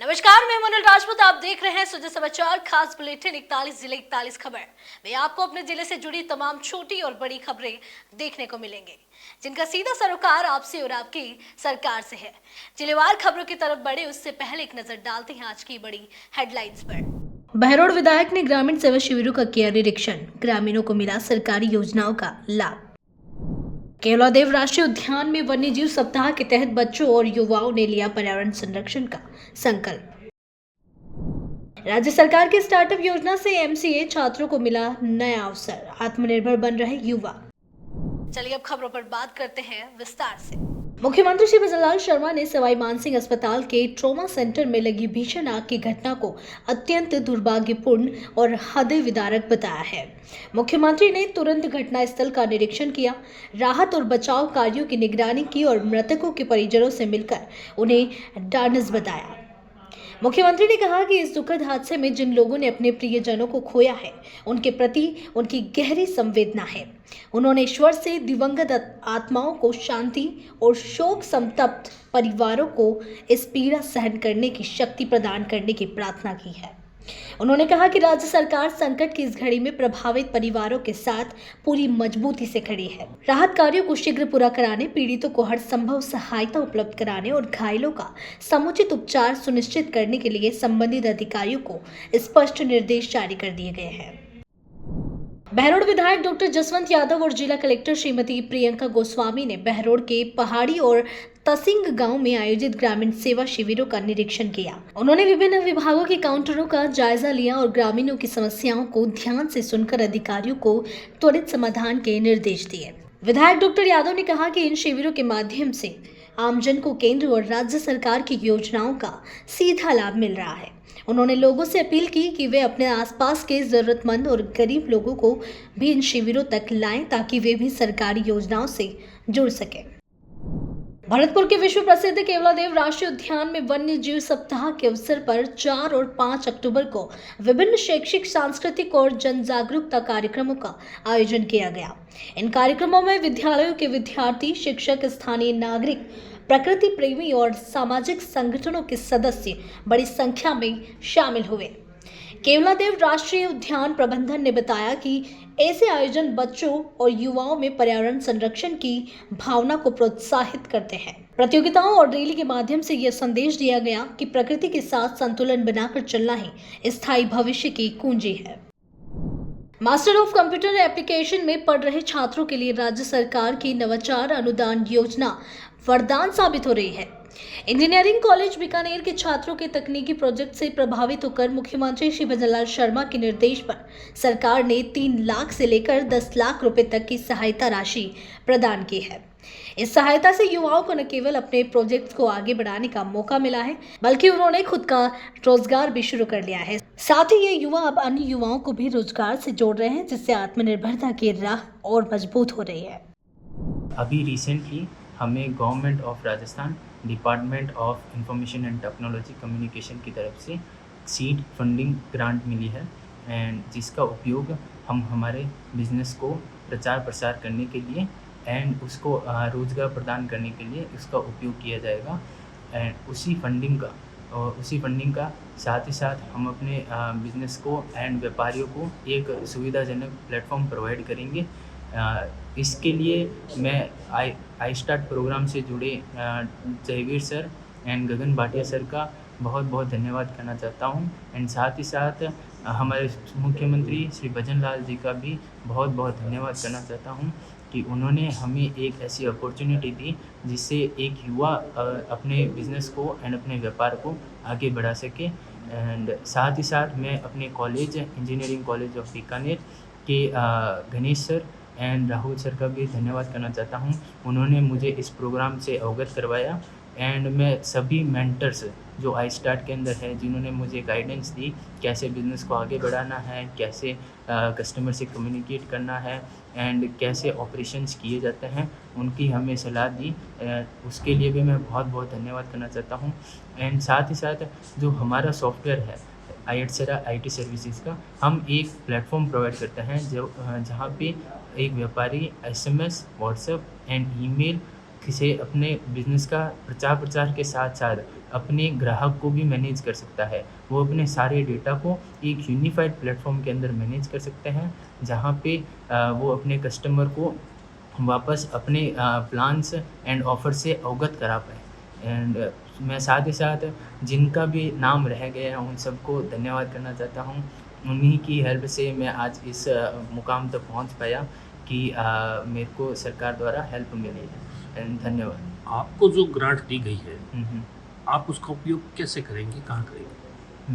नमस्कार, मैं मनोल राजपूत। आप देख रहे हैं सुजय समाचार खास बुलेटिन 41 जिले 41 खबर में आपको अपने जिले से जुड़ी तमाम छोटी और बड़ी खबरें देखने को मिलेंगे, जिनका सीधा सरोकार आपसे और आपकी सरकार से है। जिलेवार खबरों की तरफ बढ़े उससे पहले एक नजर डालते हैं आज की बड़ी हेडलाइंस पर। बहरोड विधायक ने ग्रामीण सेवा शिविरों का किया निरीक्षण, ग्रामीणों को मिला सरकारी योजनाओं का लाभ। केवलादेव राष्ट्रीय उद्यान में वन्य जीव सप्ताह के तहत बच्चों और युवाओं ने लिया पर्यावरण संरक्षण का संकल्प। राज्य सरकार की स्टार्टअप योजना से एमसीए छात्रों को मिला नया अवसर, आत्मनिर्भर बन रहे युवा। चलिए अब खबरों पर बात करते हैं विस्तार से। मुख्यमंत्री श्री भजनलाल शर्मा ने सवाई मानसिंह अस्पताल के ट्रॉमा सेंटर में लगी भीषण आग की घटना को अत्यंत दुर्भाग्यपूर्ण और हृदय विदारक बताया है। मुख्यमंत्री ने तुरंत घटनास्थल का निरीक्षण किया, राहत और बचाव कार्यों की निगरानी की और मृतकों के परिजनों से मिलकर उन्हें ढांढस बताया। मुख्यमंत्री ने कहा कि इस दुखद हादसे में जिन लोगों ने अपने प्रियजनों को खोया है, उनके प्रति उनकी गहरी संवेदना है। उन्होंने ईश्वर से दिवंगत आत्माओं को शांति और शोक संतप्त परिवारों को इस पीड़ा सहन करने की शक्ति प्रदान करने की प्रार्थना की है। उन्होंने कहा कि राज्य सरकार संकट की इस घड़ी में प्रभावित परिवारों के साथ पूरी मजबूती से खड़ी है। राहत कार्यों को शीघ्र पूरा कराने, पीड़ितों को हर संभव सहायता उपलब्ध कराने और घायलों का समुचित उपचार सुनिश्चित करने के लिए संबंधित अधिकारियों को स्पष्ट निर्देश जारी कर दिए गए हैं। बहरोड विधायक डॉक्टर जसवंत यादव और जिला कलेक्टर श्रीमती प्रियंका गोस्वामी ने बहरोड के पहाड़ी और तसिंग गांव में आयोजित ग्रामीण सेवा शिविरों का निरीक्षण किया। उन्होंने विभिन्न विभागों के काउंटरों का जायजा लिया और ग्रामीणों की समस्याओं को ध्यान से सुनकर अधिकारियों को त्वरित समाधान के निर्देश दिए। विधायक डॉक्टर यादव ने कहा कि इन शिविरों के माध्यम से आमजन को केंद्र और राज्य सरकार की योजनाओं का सीधा लाभ मिल रहा है। उन्होंने लोगों से अपील की कि वे अपने आसपास के जरूरतमंद और गरीब लोगों को भी इन शिविरों तक लाएं ताकि वे भी सरकारी योजनाओं से जुड़ सकें। भरतपुर के विश्व प्रसिद्ध केवलादेव राष्ट्रीय उद्यान में वन्य जीव सप्ताह के अवसर पर 4 और 5 अक्टूबर को विभिन्न शैक्षिक, सांस्कृतिक और जन जागरूकता कार्यक्रमों का आयोजन किया गया। इन कार्यक्रमों में विद्यालयों के विद्यार्थी, शिक्षक, स्थानीय नागरिक, प्रकृति प्रेमी और सामाजिक संगठनों के सदस्य बड़ी संख्या में शामिल हुए। केवलादेव राष्ट्रीय उद्यान प्रबंधन ने बताया कि ऐसे आयोजन बच्चों और युवाओं में पर्यावरण संरक्षण की भावना को प्रोत्साहित करते हैं। प्रतियोगिताओं और रैली के माध्यम से यह संदेश दिया गया कि प्रकृति के साथ संतुलन बनाकर चलना ही स्थायी भविष्य की कुंजी है। मास्टर ऑफ कंप्यूटर एप्लीकेशन में पढ़ रहे छात्रों के लिए राज्य सरकार की नवाचार अनुदान योजना वरदान साबित हो रही है। इंजीनियरिंग कॉलेज बीकानेर के छात्रों के तकनीकी प्रोजेक्ट से प्रभावित होकर मुख्यमंत्री श्री भजनलाल शर्मा के निर्देश पर सरकार ने 3 लाख से लेकर 10 लाख रुपए तक की सहायता राशि प्रदान की है। इस सहायता से युवाओं को न केवल अपने प्रोजेक्ट्स को आगे बढ़ाने का मौका मिला है, बल्कि उन्होंने खुद का रोजगार भी शुरू कर लिया है। साथ ही ये युवा अब अन्य युवाओं को भी रोजगार से जोड़ रहे हैं, जिससे आत्मनिर्भरता की राह और मजबूत हो रही है। अभी रिसेंटली हमें government of Rajasthan, department of information and technology communication की तरफ से सीड फंडिंग ग्रांट मिली है, एंड जिसका उपयोग हम हमारे बिजनेस को प्रचार प्रसार करने के लिए एंड उसको रोज़गार प्रदान करने के लिए उसका उपयोग किया जाएगा। एंड उसी फंडिंग का साथ ही साथ हम अपने बिजनेस को एंड व्यापारियों को एक सुविधाजनक प्लेटफॉर्म प्रोवाइड करेंगे। इसके लिए मैं आई स्टार्ट प्रोग्राम से जुड़े Jaiveer sir and Gagan Bhatia sir का बहुत बहुत धन्यवाद करना चाहता हूँ। एंड साथ ही साथ हमारे मुख्यमंत्री श्री भजनलाल जी का भी बहुत बहुत धन्यवाद करना चाहता हूँ कि उन्होंने हमें एक ऐसी अपॉर्चुनिटी दी जिससे एक युवा अपने बिज़नेस को एंड अपने व्यापार को आगे बढ़ा सके। एंड साथ ही साथ मैं अपने college, engineering college of Bikaner के Ganesh sir and Rahul sir का भी धन्यवाद करना चाहता हूँ। उन्होंने मुझे इस प्रोग्राम से अवगत करवाया एंड मैं सभी मेंटर्स जो आई स्टार्ट के अंदर है, जिन्होंने मुझे गाइडेंस दी कैसे बिज़नेस को आगे बढ़ाना है, कैसे कस्टमर से कम्युनिकेट करना है एंड कैसे ऑपरेशंस किए जाते हैं, उनकी हमें सलाह दी। उसके लिए भी मैं बहुत बहुत धन्यवाद करना चाहता हूँ। एंड साथ ही साथ जो हमारा सॉफ्टवेयर है आईएटसेरा IT सर्विसेज का, हम एक प्लेटफॉर्म प्रोवाइड करते हैं जहाँ पे एक व्यापारी SMS, व्हाट्सएप एंड ईमेल से अपने बिज़नेस का प्रचार के साथ-साथ अपने ग्राहक को भी मैनेज कर सकता है। वो अपने सारे डेटा को एक यूनिफ़ाइड प्लेटफ़ॉर्म के अंदर मैनेज कर सकते हैं, जहाँ पे वो अपने कस्टमर को वापस अपने प्लान्स एंड ऑफ़र से अवगत करा पाएँ। एंड मैं साथ ही साथ जिनका भी नाम रह गया है, उन सबको धन्यवाद करना चाहता हूँ। उन्हीं की हेल्प से मैं आज इस मुकाम तक पहुँच पाया कि मेरे को सरकार द्वारा हेल्प मिली है। एंड धन्यवाद। आपको जो ग्रांट दी गई है, हुँ, हुँ। आप उसका उपयोग कैसे करेंगे, कहाँ करेंगे?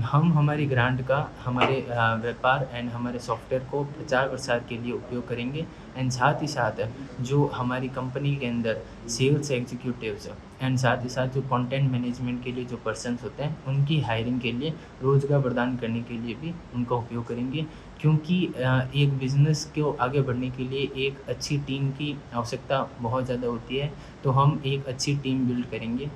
हम हमारी ग्रांट का हमारे व्यापार एंड हमारे सॉफ्टवेयर को प्रचार-प्रसार के लिए उपयोग करेंगे एंड साथ ही साथ जो हमारी कंपनी के अंदर सेल्स एग्जीक्यूटिव्स एंड साथ ही साथ जो कंटेंट मैनेजमेंट के लिए जो पर्सन्स होते हैं, उनकी हायरिंग के लिए, रोज़गार प्रदान करने के लिए भी उनका उपयोग करेंगे। क्योंकि एक बिज़नेस को आगे बढ़ने के लिए एक अच्छी टीम की आवश्यकता बहुत ज़्यादा होती है, तो हम एक अच्छी टीम बिल्ड करेंगे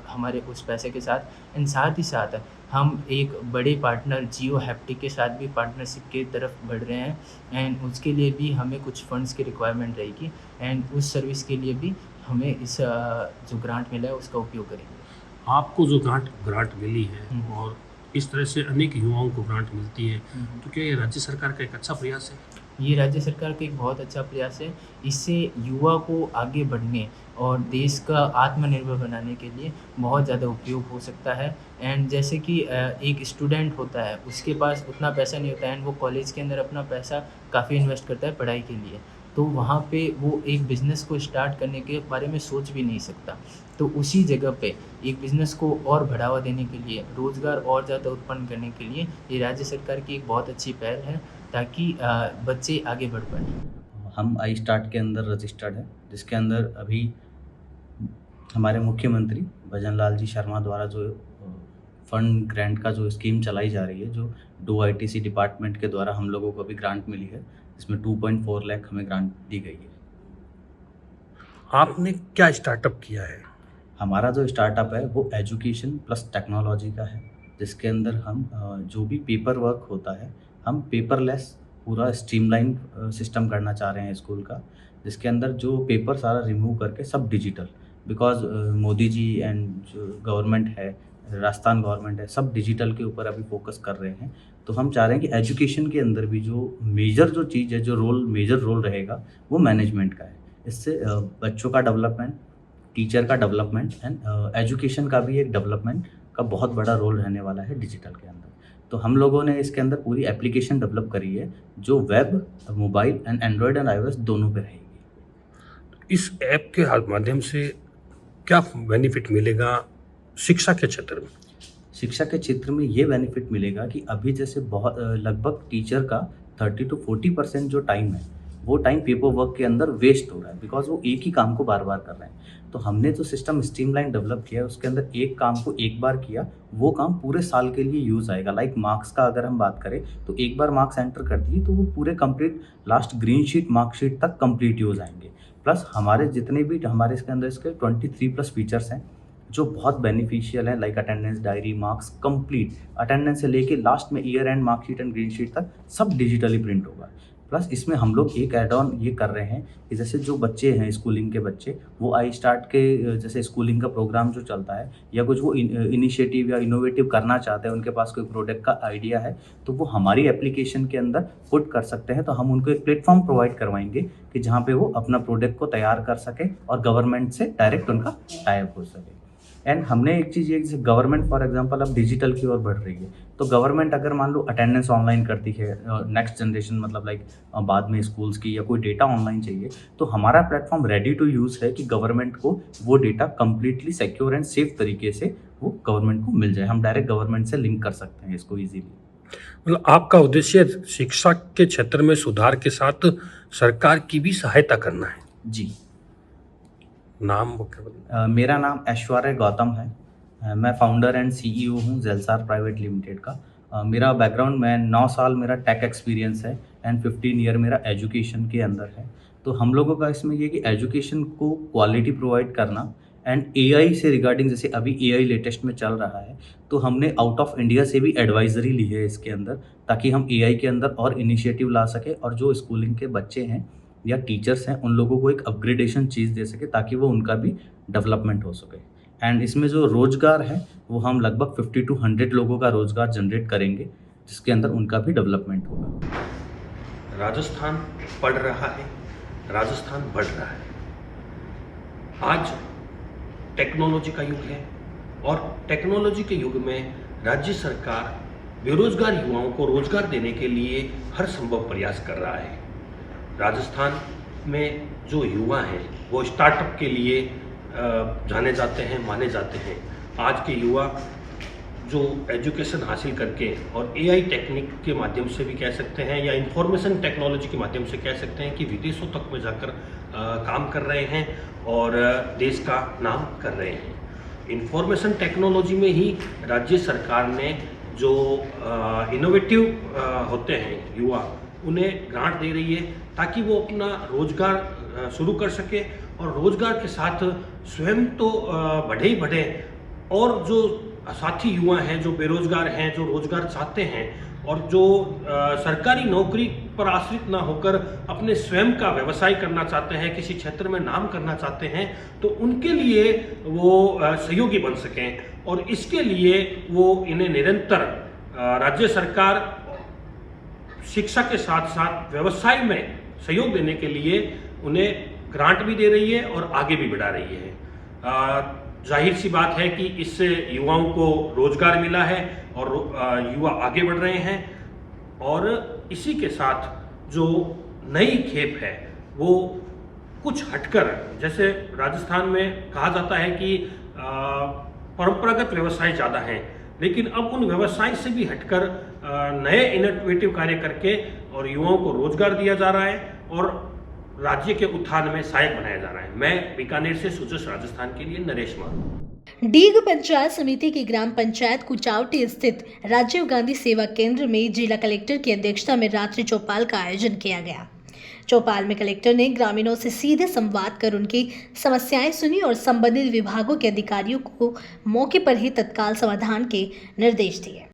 हमारे उस पैसे के साथ एंड साथ ही साथ हम एक बड़े पार्टनर जियो हैप्टिक के साथ भी पार्टनरशिप की तरफ बढ़ रहे हैं एंड उसके लिए भी हमें कुछ फंड्स की रिक्वायरमेंट रहेगी एंड उस सर्विस के लिए भी हमें इस जो ग्रांट मिला है उसका उपयोग करेंगे। आपको जो ग्रांट मिली है हुँ। और इस तरह से अनेक युवाओं को ग्रांट मिलती है, हुँ। तो क्या ये राज्य सरकार का एक अच्छा प्रयास है? ये राज्य सरकार का एक बहुत अच्छा प्रयास है। इससे युवा को आगे बढ़ने और देश का आत्मनिर्भर बनाने के लिए बहुत ज़्यादा उपयोग हो सकता है एंड जैसे कि एक स्टूडेंट होता है, उसके पास उतना पैसा नहीं होता है एंड वो कॉलेज के अंदर अपना पैसा काफ़ी इन्वेस्ट करता है पढ़ाई के लिए। तो वहाँ पे वो एक बिज़नेस को स्टार्ट करने के बारे में सोच भी नहीं सकता। तो उसी जगह पे एक बिज़नेस को और बढ़ावा देने के लिए, रोज़गार और ज़्यादा उत्पन्न करने के लिए ये राज्य सरकार की एक बहुत अच्छी पहल है ताकि बच्चे आगे बढ़ पाएँ। हम आई स्टार्ट के अंदर रजिस्टर्ड हैं, जिसके अंदर अभी हमारे मुख्यमंत्री भजन लाल जी शर्मा द्वारा जो फंड ग्रांट का जो स्कीम चलाई जा रही है, जो डू आईटीसी डिपार्टमेंट के द्वारा हम लोगों को अभी ग्रांट मिली है, इसमें 2.4 लाख हमें ग्रांट दी गई है। आपने क्या स्टार्टअप किया है? हमारा जो स्टार्टअप है वो एजुकेशन प्लस टेक्नोलॉजी का है, जिसके अंदर हम जो भी पेपर वर्क होता है, हम पेपरलेस पूरा स्ट्रीमलाइन सिस्टम करना चाह रहे हैं स्कूल का, जिसके अंदर जो पेपर सारा रिमूव करके सब digital, because Modi ji and जो गवर्नमेंट है, राजस्थान गवर्नमेंट है, सब डिजिटल के ऊपर अभी फोकस कर रहे हैं। तो हम चाह रहे हैं कि एजुकेशन के अंदर भी जो मेजर जो चीज़ है, जो मेजर रोल रहेगा वो मैनेजमेंट का है। इससे बच्चों का डेवलपमेंट, टीचर का डेवलपमेंट एंड एजुकेशन का भी एक डेवलपमेंट का बहुत बड़ा रोल रहने वाला है डिजिटल के अंदर। तो हम लोगों ने इसके अंदर पूरी एप्लीकेशन डेवलप करी है, जो web, mobile and Android and iOS दोनों पे रहेगी। इस ऐप के माध्यम से क्या बेनिफिट मिलेगा शिक्षा के क्षेत्र में? शिक्षा के क्षेत्र में ये बेनिफिट मिलेगा कि अभी जैसे बहुत लगभग टीचर का 30 to 40% जो टाइम है, वो टाइम पेपर वर्क के अंदर वेस्ट हो रहा है, बिकॉज वो एक ही काम को बार बार कर रहे हैं। तो हमने जो सिस्टम स्ट्रीमलाइन डेवलप किया है, उसके अंदर एक काम को एक बार किया, वो काम पूरे साल के लिए यूज़ आएगा। लाइक मार्क्स का अगर हम बात करें, तो एक बार मार्क्स एंटर कर दिए तो वो पूरे complete last green sheet marksheet तक कंप्लीट यूज़ आएंगे। प्लस हमारे जितने भी हमारे इसके अंदर इसके 23+ फीचर्स हैं जो बहुत बेनिफिशियल है, like attendance diary, marks complete, attendance से लेके लास्ट में year and marksheet and green sheet तक सब डिजिटली प्रिंट होगा। प्लस इसमें हम लोग एक ऐड ऑन ये कर रहे हैं कि जैसे जो बच्चे हैं स्कूलिंग के बच्चे, वो आई स्टार्ट के जैसे स्कूलिंग का प्रोग्राम जो चलता है या कुछ वो इनिशिएटिव या इनोवेटिव करना चाहते हैं, उनके पास कोई प्रोडक्ट का आइडिया है, तो वो हमारी एप्लीकेशन के अंदर पुट कर सकते हैं। तो हम उनको एक प्लेटफॉर्म प्रोवाइड करवाएंगे कि जहाँ पे वो अपना प्रोडक्ट को तैयार कर सके और गवर्नमेंट से डायरेक्ट उनका टाई अप हो सके। एंड हमने एक चीज़ ये, जैसे गवर्नमेंट फॉर एग्जांपल अब डिजिटल की ओर बढ़ रही है, तो गवर्नमेंट अगर मान लो अटेंडेंस ऑनलाइन करती है, नेक्स्ट जनरेशन मतलब लाइक बाद में स्कूल्स की, या कोई डेटा ऑनलाइन चाहिए, तो हमारा प्लेटफॉर्म रेडी टू यूज़ है कि गवर्नमेंट को वो data completely secure and safe तरीके से वो गवर्नमेंट को मिल जाए। हम डायरेक्ट गवर्नमेंट से लिंक कर सकते हैं इसको ईजीली। मतलब आपका उद्देश्य शिक्षा के क्षेत्र में सुधार के साथ सरकार की भी सहायता करना है? जी। नाम वो क्या बताएं? मेरा नाम ऐश्वर्य गौतम है। मैं फाउंडर एंड सीईओ हूँ जेलसार प्राइवेट लिमिटेड का। मेरा बैकग्राउंड, मैं 9 साल मेरा टेक एक्सपीरियंस है एंड 15 ईयर मेरा एजुकेशन के अंदर है। तो हम लोगों का इसमें ये कि एजुकेशन को क्वालिटी प्रोवाइड करना एंड एआई से रिगार्डिंग, जैसे अभी एआई लेटेस्ट में चल रहा है, तो हमने आउट ऑफ इंडिया से भी एडवाइजरी ली है इसके अंदर, ताकि हम एआई के अंदर और इनिशिएटिव ला सके और जो स्कूलिंग के बच्चे हैं या टीचर्स हैं उन लोगों को एक अपग्रेडेशन चीज़ दे सके ताकि वो उनका भी डेवलपमेंट हो सके। एंड इसमें जो रोज़गार है वो हम लगभग 50 to 100 लोगों का रोज़गार जनरेट करेंगे, जिसके अंदर उनका भी डेवलपमेंट होगा। राजस्थान पढ़ रहा है, राजस्थान बढ़ रहा है। आज टेक्नोलॉजी का युग है और टेक्नोलॉजी के युग में राज्य सरकार बेरोजगार युवाओं को रोजगार देने के लिए हर संभव प्रयास कर रहा है। राजस्थान में जो युवा हैं वो स्टार्टअप के लिए जाने जाते हैं, माने जाते हैं। आज के युवा जो एजुकेशन हासिल करके और एआई टेक्निक के माध्यम से भी कह सकते हैं या इंफॉर्मेशन टेक्नोलॉजी के माध्यम से कह सकते हैं कि विदेशों तक में जाकर काम कर रहे हैं और देश का नाम कर रहे हैं। इंफॉर्मेशन टेक्नोलॉजी में ही राज्य सरकार ने जो इनोवेटिव होते हैं युवा, उन्हें ग्रांट दे रही है ताकि वो अपना रोजगार शुरू कर सके और रोजगार के साथ स्वयं तो बढ़े ही बढ़े और जो साथी युवा हैं जो बेरोजगार हैं, जो रोजगार चाहते हैं और जो सरकारी नौकरी पर आश्रित ना होकर अपने स्वयं का व्यवसाय करना चाहते हैं, किसी क्षेत्र में नाम करना चाहते हैं, तो उनके लिए वो सहयोगी बन सकें। और इसके लिए वो इन्हें निरंतर राज्य सरकार शिक्षा के साथ साथ व्यवसाय में सहयोग देने के लिए उन्हें ग्रांट भी दे रही है और आगे भी बढ़ा रही है। जाहिर सी बात है कि इससे युवाओं को रोजगार मिला है और युवा आगे बढ़ रहे हैं। और इसी के साथ जो नई खेप है वो कुछ हटकर, जैसे राजस्थान में कहा जाता है कि परंपरागत व्यवसाय ज़्यादा हैं, लेकिन अब उन व्यवसाय से भी हटकर नए इनोवेटिव कार्य करके और युवाओं को रोजगार दिया जा रहा है और राज्य के उत्थान में सहायक बनाया जा रहा है। मैं बीकानेर से सुजस राजस्थान के लिए नरेश मारू। डीग पंचायत समिति की ग्राम पंचायत कुचावटी स्थित राजीव गांधी सेवा केंद्र में जिला कलेक्टर की अध्यक्षता में रात्रि चौपाल का आयोजन किया गया। चौपाल में कलेक्टर ने ग्रामीणों से सीधे संवाद कर उनकी समस्याएं सुनी और संबंधित विभागों के अधिकारियों को मौके पर ही तत्काल समाधान के निर्देश दिए।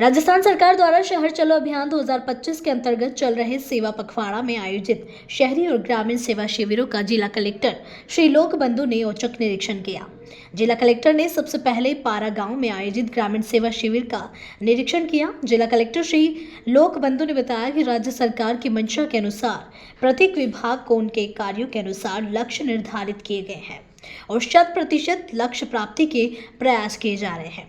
राजस्थान सरकार द्वारा शहर चलो अभियान 2025 के अंतर्गत चल रहे सेवा पखवाड़ा में आयोजित शहरी और ग्रामीण सेवा शिविरों का जिला कलेक्टर श्री लोक बंधु ने औचक निरीक्षण किया। जिला कलेक्टर ने सबसे पहले पारा गांव में आयोजित ग्रामीण सेवा शिविर का निरीक्षण किया। जिला कलेक्टर श्री लोक बंधु ने बताया कि राज्य सरकार की मंशा के अनुसार प्रत्येक विभाग को उनके कार्यों के अनुसार लक्ष्य निर्धारित किए गए हैं और 100% लक्ष्य प्राप्ति के प्रयास किए जा रहे हैं।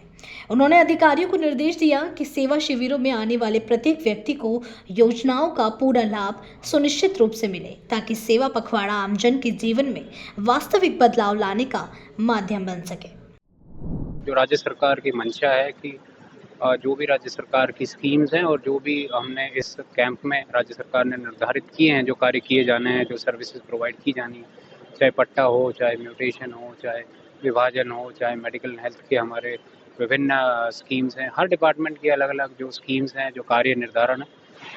उन्होंने अधिकारियों को निर्देश दिया कि सेवा शिविरों में आने वाले प्रत्येक व्यक्ति को योजनाओं का पूरा लाभ सुनिश्चित रूप से मिले ताकि सेवा पखवाड़ा आमजन के जीवन में वास्तविक बदलाव लाने का माध्यम बन सके। जो राज्य सरकार की मंशा है कि जो भी राज्य सरकार की स्कीम्स हैं और जो भी हमने इस कैंप में राज्य सरकार ने निर्धारित किए हैं, जो कार्य किए जाने हैं, जो सर्विसेज प्रोवाइड की जानी है, चाहे पट्टा हो, चाहे म्यूटेशन हो, चाहे विभाजन हो, चाहे मेडिकल हेल्थ के हमारे विभिन्न स्कीम्स हैं, हर डिपार्टमेंट की अलग अलग जो स्कीम्स हैं, जो कार्य निर्धारण है,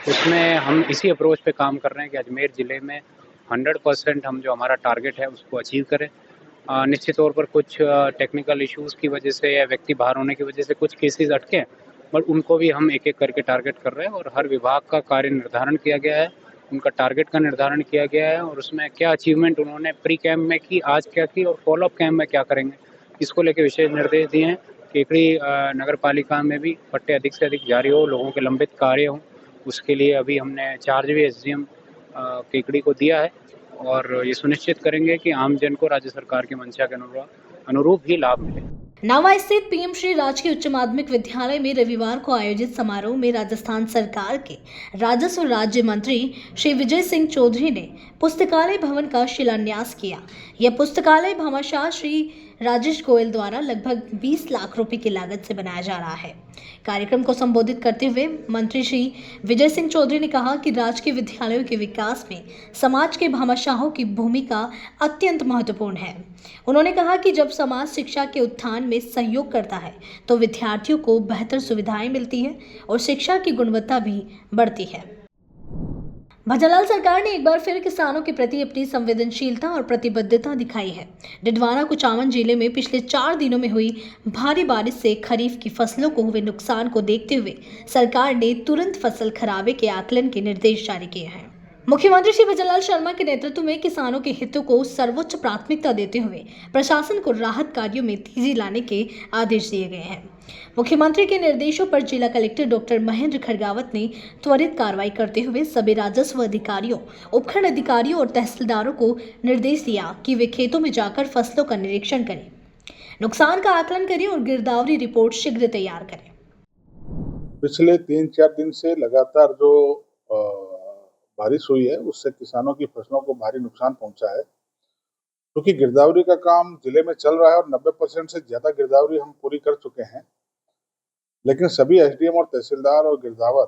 उसमें हम इसी अप्रोच पे काम कर रहे हैं कि अजमेर ज़िले में 100% हम जो हमारा टारगेट है उसको अचीव करें। निश्चित तौर पर कुछ टेक्निकल इश्यूज़ की वजह से या व्यक्ति बाहर होने की वजह से कुछ केसेस अटके हैं, बट उनको भी हम एक एक करके टारगेट कर रहे हैं और हर विभाग का कार्य निर्धारण किया गया है, उनका टारगेट का निर्धारण किया गया है और उसमें क्या अचीवमेंट उन्होंने प्री कैंप में की, आज क्या की और फॉलोअप कैंप में क्या करेंगे, इसको लेकर विशेष निर्देश दिए हैं। केकड़ी नगर पालिका में भी पट्टे अधिक से अधिक जारी हो, लोगों के लंबित कार्य हों, उसके लिए अभी हमने चार्ज भी SDM केकड़ी को दिया है और ये सुनिश्चित करेंगे कि आम जन को राज्य सरकार की मंशा के अनुरूप ही लाभ मिले। नावा स्थित PM श्री राजकीय उच्च माध्यमिक विद्यालय में रविवार को आयोजित समारोह में राजस्थान सरकार के राजस्व राज्य मंत्री श्री विजय सिंह चौधरी ने पुस्तकालय भवन का शिलान्यास किया। यह पुस्तकालय भामाशाह श्री राजेश गोयल द्वारा लगभग 20 लाख रुपए की लागत से बनाया जा रहा है। कार्यक्रम को संबोधित करते हुए मंत्री श्री विजय सिंह चौधरी ने कहा कि राजकीय विद्यालयों के विकास में समाज के भामाशाहों की भूमिका अत्यंत महत्वपूर्ण है। उन्होंने कहा कि जब समाज शिक्षा के उत्थान में सहयोग करता है तो विद्यार्थियों को बेहतर सुविधाएं मिलती है और शिक्षा की गुणवत्ता भी बढ़ती है। भजनलाल सरकार ने एक बार फिर किसानों के प्रति अपनी संवेदनशीलता और प्रतिबद्धता दिखाई है। डिडवाना कुचामन जिले में पिछले 4 दिनों में हुई भारी बारिश से खरीफ की फसलों को हुए नुकसान को देखते हुए सरकार ने तुरंत फसल खराबे के आकलन के निर्देश जारी किए हैं। मुख्यमंत्री श्री भजनलाल शर्मा के नेतृत्व में किसानों के हितों को सर्वोच्च प्राथमिकता देते हुए प्रशासन को राहत कार्यों में तेजी लाने के आदेश दिए गए हैं। मुख्यमंत्री के निर्देशों पर जिला कलेक्टर डॉक्टर महेंद्र खड़गावत ने त्वरित कार्रवाई करते हुए सभी राजस्व अधिकारियों, उपखंड अधिकारियों और तहसीलदारों को निर्देश दिया कि वे खेतों में जाकर फसलों का निरीक्षण करें, नुकसान का आकलन करें और गिरदावरी रिपोर्ट शीघ्र तैयार करें। पिछले 3-4 दिन से लगातार जो बारिश हुई है उससे किसानों की फसलों को भारी नुकसान पहुंचा है। क्योंकि गिरदावरी का काम जिले में चल रहा है और 90% से ज्यादा गिरदावरी हम पूरी कर चुके हैं, लेकिन सभी एसडीएम और तहसीलदार और गिरदावर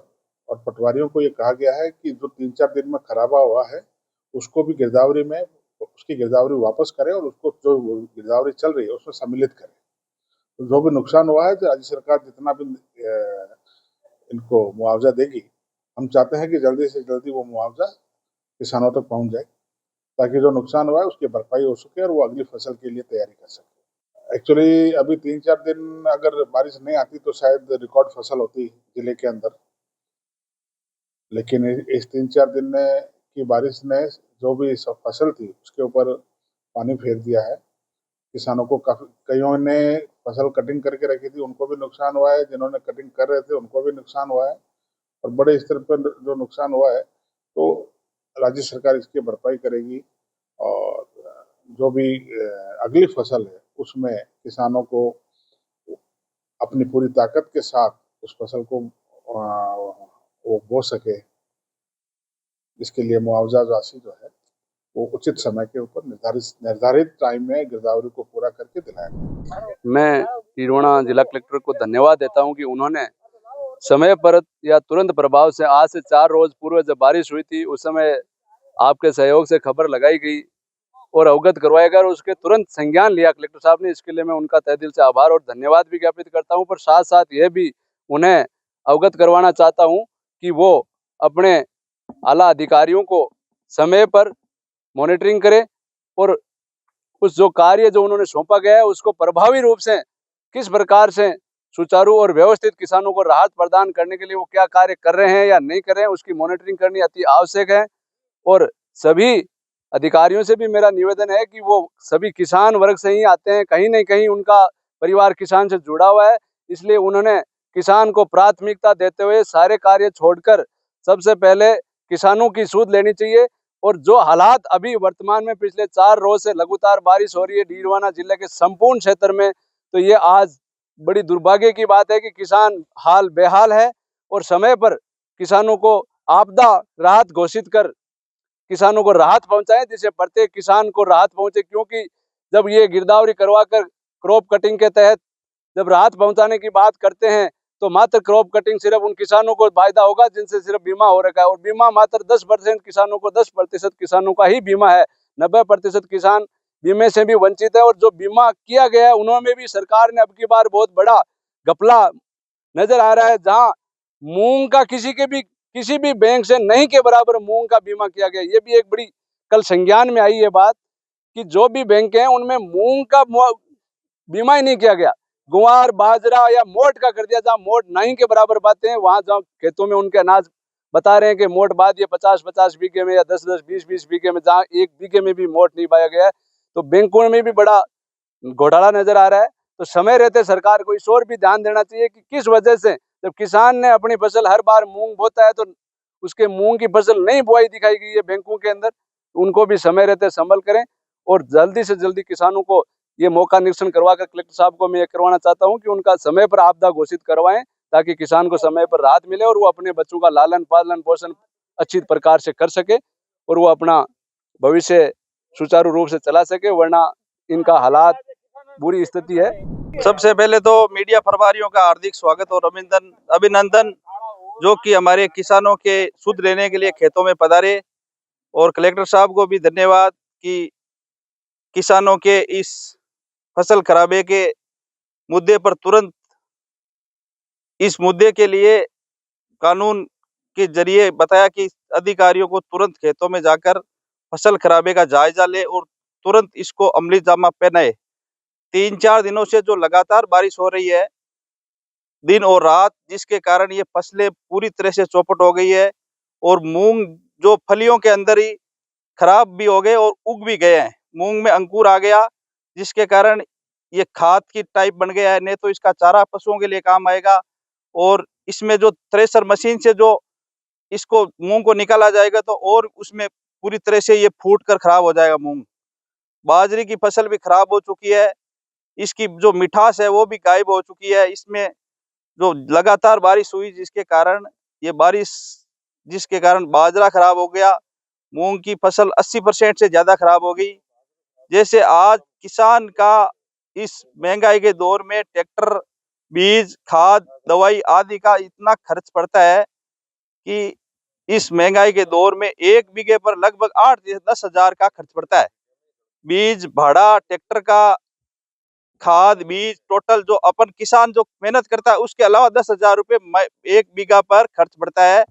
और पटवारियों को ये कहा गया है कि जो 3-4 दिन में खराबा हुआ है उसको भी गिरदावरी में उसकी गिरदावरी वापस करें और उसको जो गिरदावरी चल रही है उसमें सम्मिलित करें। तो जो भी नुकसान हुआ है, तो राज्य सरकार जितना भी इनको मुआवजा देगी, हम चाहते हैं कि जल्दी से जल्दी वो मुआवजा किसानों तक पहुंच जाए ताकि जो नुकसान हुआ है उसकी भरपाई हो सके और वो अगली फसल के लिए तैयारी कर सके। एक्चुअली अभी 3-4 दिन अगर बारिश नहीं आती तो शायद रिकॉर्ड फसल होती जिले के अंदर, लेकिन इस 3-4 दिन की बारिश ने जो भी सब फसल थी उसके ऊपर पानी फेर दिया है। किसानों को काफी, कईयों ने फसल कटिंग करके रखी थी उनको भी नुकसान हुआ है, जिन्होंने कटिंग कर रहे थे उनको भी नुकसान हुआ है और बड़े स्तर पर जो नुकसान हुआ है तो राज्य सरकार इसकी भरपाई करेगी और जो भी अगली फसल है उसमें किसानों को अपनी पूरी ताकत के साथ उस फसल को वो बो सके, इसके लिए मुआवजा राशि जो है वो उचित समय के ऊपर निर्धारित टाइम में गिरदावरी को पूरा करके दिलाया। मैं टिरोना जिला कलेक्टर को धन्यवाद देता हूं कि उन्होंने समय पर या तुरंत प्रभाव से आज से 4 रोज पूर्व जब बारिश हुई थी उस समय आपके सहयोग से खबर लगाई गई और अवगत करवाया गया और उसके तुरंत संज्ञान लिया कलेक्टर साहब ने। इसके लिए मैं उनका तहे दिल से आभार और धन्यवाद भी ज्ञापित करता हूं। पर साथ साथ ये भी उन्हें अवगत करवाना चाहता हूं कि वो अपने आला अधिकारियों को समय पर मॉनिटरिंग करें और उस जो कार्य जो उन्होंने सौंपा गया है उसको प्रभावी रूप से किस प्रकार से सुचारू और व्यवस्थित किसानों को राहत प्रदान करने के लिए वो क्या कार्य कर रहे हैं या नहीं कर रहे हैं उसकी मॉनिटरिंग करनी अति आवश्यक है। और सभी अधिकारियों से भी मेरा निवेदन है कि वो सभी किसान वर्ग से ही आते हैं, कहीं न कहीं उनका परिवार किसान से जुड़ा हुआ है, इसलिए उन्होंने किसान को प्राथमिकता देते हुए सारे कार्य छोड़कर सबसे पहले किसानों की सूध लेनी चाहिए। और जो हालात अभी वर्तमान में पिछले 4 रोज से लगातार बारिश हो रही है डीरवाना जिले के संपूर्ण क्षेत्र में, तो ये आज बड़ी दुर्भाग्य की बात है कि किसान हाल बेहाल है और समय पर किसानों को आपदा राहत घोषित कर किसानों को राहत पहुंचाएं, जिससे प्रत्येक किसान को राहत पहुंचे। क्योंकि जब ये गिरदावरी करवाकर क्रॉप कटिंग के तहत जब राहत पहुंचाने की बात करते हैं तो मात्र क्रॉप कटिंग सिर्फ उन किसानों को फायदा होगा जिनसे सिर्फ बीमा हो रखा है और बीमा मात्र 10% किसानों को 10% किसानों का ही बीमा है, 90% किसान बीमे से भी वंचित है। और जो बीमा किया गया है उन्होंने भी सरकार ने अब की बार बहुत बड़ा घपला नजर आ रहा है, जहां मूंग का किसी भी बैंक से नहीं के बराबर मूंग का बीमा किया गया। ये भी एक बड़ी कल संज्ञान में आई है बात कि जो भी बैंक हैं उनमें मूंग का बीमा ही नहीं किया गया, गुवार बाजरा या मोट का कर दिया। जहाँ मोट नहीं के बराबर बातें हैं वहां जहाँ खेतों में उनके अनाज बता रहे हैं कि मोट बाद ये 50-50 बीघे में या 10-10 20-20 बीघे में, जहाँ 1 बीघे में भी मोट नहीं पाया गया है, तो बैंकों में भी बड़ा घोटाला नजर आ रहा है। तो समय रहते सरकार को इस ओर भी ध्यान देना चाहिए कि किस वजह से जब किसान ने अपनी फसल हर बार मूंग बोता है तो उसके मूंग की फसल नहीं बुआई दिखाई गई है बैंकों के अंदर, उनको भी समय रहते संभल करें और जल्दी से जल्दी किसानों को ये मौका निरीक्षण करवाकर कलेक्टर साहब को मैं ये करवाना चाहता हूं कि उनका समय पर आपदा घोषित करवाएं ताकि किसान को समय पर राहत मिले और वो अपने बच्चों का लालन पालन पोषण अच्छी प्रकार से कर सके और वो अपना भविष्य सुचारू रूप से चला सके, वरना इनका हालात बुरी स्थिति है। सबसे पहले तो मीडिया प्रभारियों का हार्दिक स्वागत और अभिनंदन जो कि हमारे किसानों के सुध लेने के लिए खेतों में पधारे, और कलेक्टर साहब को भी धन्यवाद कि किसानों के इस फसल खराबे के मुद्दे पर तुरंत इस मुद्दे के लिए कानून के जरिए बताया कि अधिकारियों को तुरंत खेतों में जाकर फसल खराबे का जायजा ले और तुरंत इसको अमली जामा पहनाए। 3-4 दिनों से जो लगातार बारिश हो रही है दिन और रात, जिसके कारण ये फसलें पूरी तरह से चौपट हो गई है और मूंग जो फलियों के अंदर ही खराब भी हो गए और उग भी गए हैं। मूंग में अंकुर आ गया, जिसके कारण ये खाद की टाइप बन गया है। नहीं तो इसका चारा पशुओं के लिए काम आएगा, और इसमें जो थ्रेशर मशीन से जो इसको मूंग को निकाला जाएगा तो और उसमें पूरी तरह से ये फूट कर खराब हो जाएगा मूंग। बाजरे की फसल भी खराब हो चुकी है, इसकी जो मिठास है वो भी गायब हो चुकी है। इसमें जो लगातार बारिश हुई जिसके कारण बाजरा खराब हो गया, मूंग की फसल 80% से ज्यादा खराब हो गई। जैसे आज किसान का इस महंगाई के दौर में ट्रैक्टर, बीज, खाद, दवाई आदि का इतना खर्च पड़ता है कि इस महंगाई के दौर में 1 बीघे पर लगभग 8 से 10 हजार का खर्च पड़ता है। बीज भाड़ा, ट्रैक्टर का, खाद, बीज, टोटल जो अपन किसान जो मेहनत करता है उसके अलावा 10,000 रुपये 1 बीघा पर खर्च पड़ता है,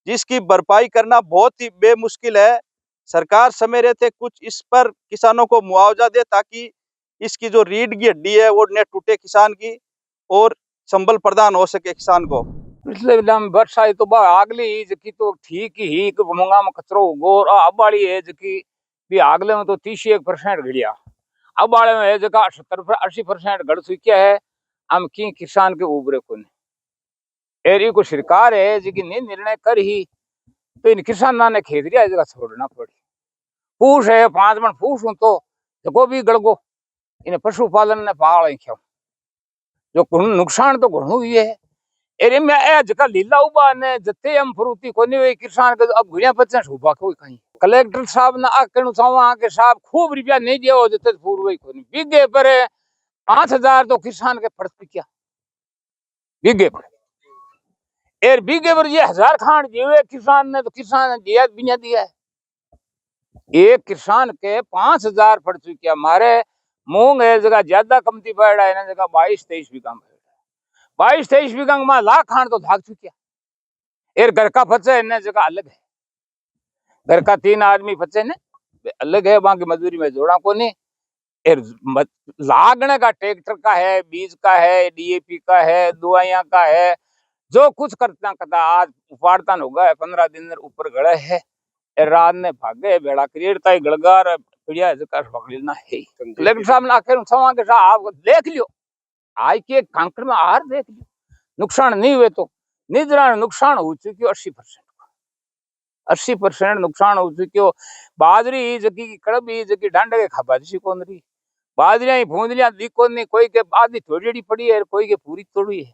जिसकी भरपाई करना बहुत ही बेमुश्किल है। सरकार समय रहते कुछ इस पर किसानों को मुआवजा दे, ताकि इसकी जो रीढ़ की हड्डी है वो न टूटे किसान की, और संबल प्रदान हो सके किसान को। पिछले वर्षा तो आगली जकी तो ठीक ही मूंगा में कचरो गोर अब वाली है जकी भी आगले में तो 31% घड़िया, अब वाले में है जगह 70-80% घड़ चुकिया है। हम की किसान के उबरे को एरी को सरकार है जकी ने निर्णय कर ही तो इन किसाना ने खेतरिया जगह छोड़ना पड़ी। फूस है 5 मन फूस हूं तो जको भी गड़गो इन्हें पशुपालन ने पाल क्यों जो नुकसान तो घणो हुई है। एरे में ए जका लीला उबा ने जते हम फरूती कोनी वे किसान के अब घुड़िया 50 उबा कोई कहीं कलेक्टर साहब ने आ कहनु चाहवा के साहब खूब रुपया नहीं दियो जते पूर्व कोनी बीघे पर 5000 तो किसान के फर्ज क्या बीघे पर एर बीघे पर ये 1000 खान दिए किसान ने तो किसान ने दिया बिना दिया है। एक किसान के 5000 फड़ चुकिया मारे मूंग है जगह ज्यादा कमती पड़ रहा है ना जगह 22-23 बीघा 22-23 बीघा में लाख खान तो भाग चुकिया। एर घर का फचे है जगह अलग है, घर का 3 आदमी फचे ने अलग है, वहां की मजदूरी में जोड़ा को नहीं। एर लागने का ट्रैक्टर का है, बीज का है, डीएपी का है, दवाइयां का है, जो कुछ करता आज उपाड़ता होगा 15 दिन ऊपर गड़े है। रात ने भागे बेड़ा क्रिएटता गड़गार बढ़िया पकड़ना है। लेकिन साहब ने आखिर सवा के साहब देख लियो आज के कांकड़ में आहार देख लियो नुकसान नहीं हुए तो निजरा नुकसान हो चुकी 80% नुकसान हो चुकी। बाजरी जगी की कड़बी जगी डांडे के खाबा दी कौन रही बाजरिया ही भूंदलियां दी कौन नहीं, कोई के आधी थोड़ी पड़ी है कोई के पूरी तोड़ी है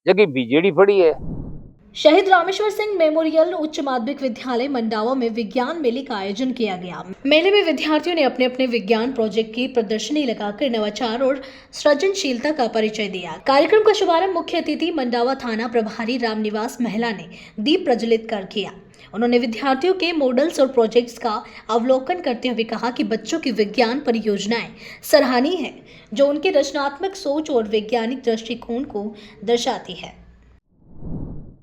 जगी बीजेडी पड़ी है। शहीद रामेश्वर सिंह मेमोरियल उच्च माध्यमिक विद्यालय मंडावा में विज्ञान मेले का आयोजन किया गया। मेले में विद्यार्थियों ने अपने अपने विज्ञान प्रोजेक्ट की प्रदर्शनी लगाकर नवाचार और सृजनशीलता का परिचय दिया। कार्यक्रम का शुभारंभ मुख्य अतिथि मंडावा थाना प्रभारी रामनिवास महिला ने दीप प्रज्वलित कर किया। उन्होंने विद्यार्थियों के मॉडल्स और प्रोजेक्ट्स का अवलोकन करते हुए कहा कि बच्चों की विज्ञान परियोजनाएं सराहनीय है, जो उनकी रचनात्मक सोच और वैज्ञानिक दृष्टिकोण को दर्शाती है।